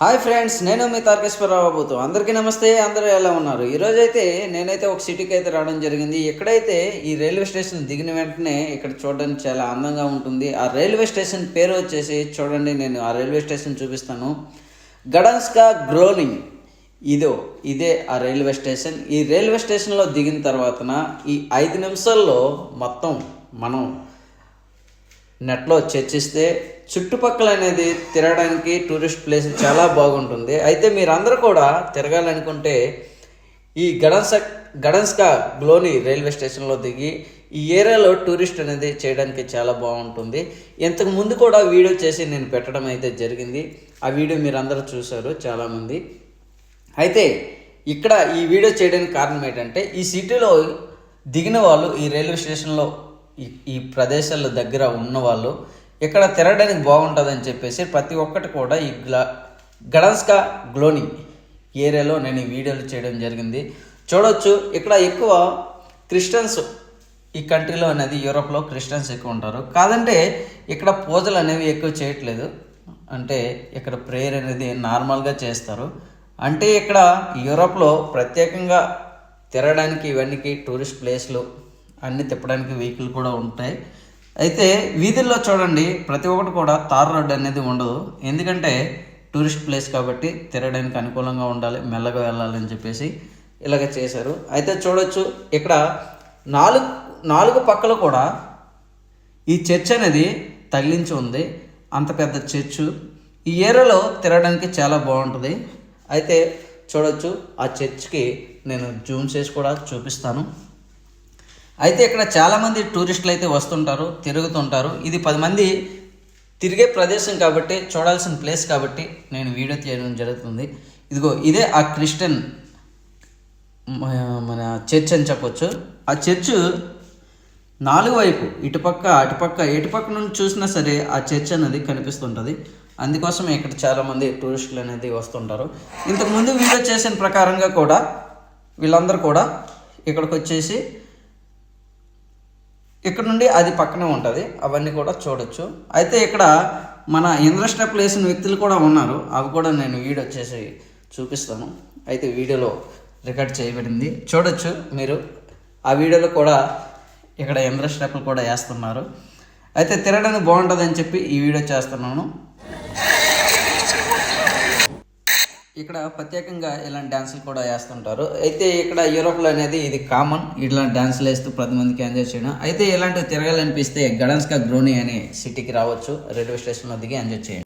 Hi friends, నేను మీ తారకేశ్వరరావు. అందరికీ నమస్తే. అందరూ ఎలా ఉన్నారు? ఈరోజైతే నేనైతే ఒక సిటీకి అయితే రావడం జరిగింది. ఎక్కడైతే ఈ రైల్వే స్టేషన్ దిగిన వెంటనే ఇక్కడ చూడడానికి చాలా అందంగా ఉంటుంది. ఆ రైల్వే స్టేషన్ పేరు వచ్చేసి చూడండి, నేను ఆ రైల్వే స్టేషన్ చూపిస్తాను. గడన్స్కా గ్రోనింగ్. ఇదే ఆ రైల్వే స్టేషన్. ఈ రైల్వే స్టేషన్లో దిగిన తర్వాతన ఈ 5 నిమిషాల్లో మొత్తం మనం నెట్లో చర్చిస్తే చుట్టుపక్కల అనేది తిరగడానికి టూరిస్ట్ ప్లేస్ చాలా బాగుంటుంది. అయితే మీరందరూ కూడా తిరగాలనుకుంటే ఈ గడన్స్కా గ్లోని రైల్వే స్టేషన్లో దిగి ఈ ఏరియాలో టూరిస్ట్ అనేది చేయడానికి చాలా బాగుంటుంది. ఇంతకు ముందు కూడా వీడియో చేసి నేను పెట్టడం అయితే జరిగింది. ఆ వీడియో మీరు అందరూ చూశారు చాలామంది. అయితే ఇక్కడ ఈ వీడియో చేయడానికి కారణం ఏంటంటే, ఈ సిటీలో దిగిన వాళ్ళు, ఈ రైల్వే స్టేషన్లో ఈ ప్రదేశాల దగ్గర ఉన్నవాళ్ళు ఇక్కడ తిరగడానికి బాగుంటుందని చెప్పేసి ప్రతి ఒక్కటి కూడా ఈ గడన్స్కా గ్లోని ఏరియాలో నేను ఈ వీడియోలు చేయడం జరిగింది. చూడవచ్చు, ఇక్కడ ఎక్కువ క్రిస్టియన్స్ ఈ కంట్రీలో అనేది, యూరోప్లో క్రిస్టియన్స్ ఎక్కువ ఉంటారు. కాదంటే ఇక్కడ పూజలు అనేవి ఎక్కువ చేయట్లేదు. అంటే ఇక్కడ ప్రేయర్ అనేది నార్మల్గా చేస్తారు. అంటే ఇక్కడ యూరోప్లో ప్రత్యేకంగా తిరగడానికి ఇవన్నీ టూరిస్ట్ ప్లేస్లు అన్నీ తిప్పడానికి వెహికల్ కూడా ఉంటాయి. అయితే వీధుల్లో చూడండి, ప్రతి ఒక్కటి కూడా తార్ రోడ్డు అనేది ఉండదు. ఎందుకంటే టూరిస్ట్ ప్లేస్ కాబట్టి తిరగడానికి అనుకూలంగా ఉండాలి, మెల్లగా వెళ్ళాలని చెప్పేసి ఇలాగ చేశారు. అయితే చూడొచ్చు, ఇక్కడ నాలుగు పక్కల కూడా ఈ చర్చ్ అనేది తగిలించి ఉంది. అంత పెద్ద చర్చు ఈ ఏరియాలో తిరగడానికి చాలా బాగుంటుంది. అయితే చూడొచ్చు, ఆ చర్చ్కి నేను జూమ్ చేసి కూడా చూపిస్తాను. అయితే ఇక్కడ చాలామంది టూరిస్టులు అయితే వస్తుంటారు, తిరుగుతుంటారు. ఇది 10 మంది తిరిగే ప్రదేశం కాబట్టి, చూడాల్సిన ప్లేస్ కాబట్టి నేను వీడియో తీయడం జరుగుతుంది. ఇదే ఆ క్రిస్టియన్ మన చర్చ్ అని చెప్పొచ్చు. ఆ చర్చ్ 4 వైపు, ఇటుపక్క అటుపక్క ఎటుపక్క నుండి చూసినా సరే ఆ చర్చ్ అనేది కనిపిస్తుంటుంది. అందుకోసం ఇక్కడ చాలామంది టూరిస్టులు అనేది వస్తుంటారు. ఇంతకుముందు వీడియో చేసిన ప్రకారంగా కూడా వీళ్ళందరూ కూడా ఇక్కడికి వచ్చేసి ఇక్కడ నుండి అది పక్కనే ఉంటుంది, అవన్నీ కూడా చూడొచ్చు. అయితే ఇక్కడ మన ఇంట్రెస్ట్ వేసిన వ్యక్తులు కూడా ఉన్నారు. అవి కూడా నేను వీడియో చేసి చూపిస్తాను. అయితే వీడియోలో రికార్డ్ చేయబడింది, చూడొచ్చు మీరు. ఆ వీడియోలో కూడా ఇక్కడ ఇంట్రెస్ట్ కూడా వేస్తున్నారు. అయితే తిరగడానికి బాగుంటుందని చెప్పి ఈ వీడియో చేస్తున్నాను. ఇక్కడ ప్రత్యేకంగా ఇలాంటి డ్యాన్సులు కూడా వేస్తుంటారు. అయితే ఇక్కడ యూరోప్లో అనేది ఇది కామన్, ఇలాంటి డ్యాన్సులు వేస్తూ 10 మందికి ఎంజాయ్ చేయడం. అయితే ఇలాంటివి తిరగాలనిపిస్తే గడన్స్కా గ్రోని అనే సిటీకి రావచ్చు, రైల్వే స్టేషన్లో దిగి ఎంజాయ్ చేయండి.